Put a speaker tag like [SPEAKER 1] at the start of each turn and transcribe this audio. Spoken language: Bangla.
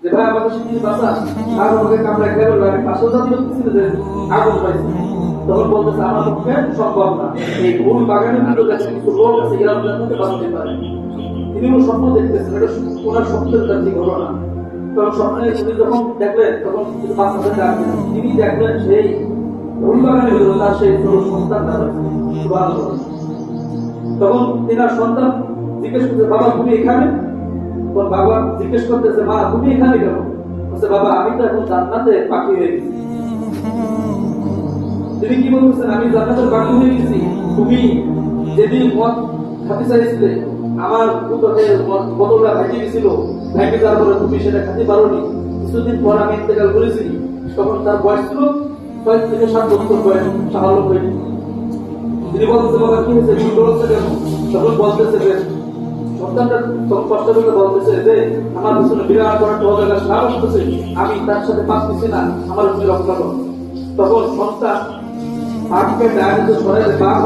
[SPEAKER 1] যে ভাই আমাকে শিখিয়ে বাঁচা আর আমাকে কামড়া খেয়ে বলবে আমি পাঁচশো জাতি ছিল যে আগুন পাইছি তখন বলতেছে আমার পক্ষে সম্ভব না এই ফুল বাগানের ভিতরে কিছু লোক আছে এরা মধ্যে বাঁচতে পারে তিনিও স্বপ্ন দেখতেছেন এটা ওনার স্বপ্নের কাছে ঘটনা তখন স্বপ্নে তিনি যখন দেখলেন তখন কিছু বাচ্চাদের ডাকলেন তিনি দেখলেন সেই ফুল বাগানের ভিতরে তার সেই ছোট সন্তান তখন তিনার সন্তান জিজ্ঞেস করছে বাবা তুমি এখানে তখন বাবা জিজ্ঞেস করতেছে মা তুমি এখানে কেন বলছে বাবা আমি তো এখন জান্নাতে পাখি হয়ে গেছি তিনি কি বলতেছেন আমি জান্নাতের পাখি হয়ে গেছি তুমি যেদিন মদ খাতে চাইছিলে আমার উত্তরে বোতলটা ভাইকে গেছিল ভাইকে যাওয়ার পরে তুমি সেটা খেতে পারোনি কিছুদিন পর আমি ইন্তেকাল করেছি তখন তার বয়স ছিল 6 থেকে 7 বছর বয়স স্বাভাবিক হয়নি তিনি বলতেছে বাবা কি হয়েছে তুমি বলছে কেন তখন বলতেছে যে সন্তানটা কষ্ট করে বলতেছে যে আমার পিছনে বিরাট বড় একটা সাহস করছে আমি তার সাথে পাচ্ছি না আমার উপরে রক্ষা করো তখন সন্তান আটকে ডায়াবেটিস সরাই বাঘ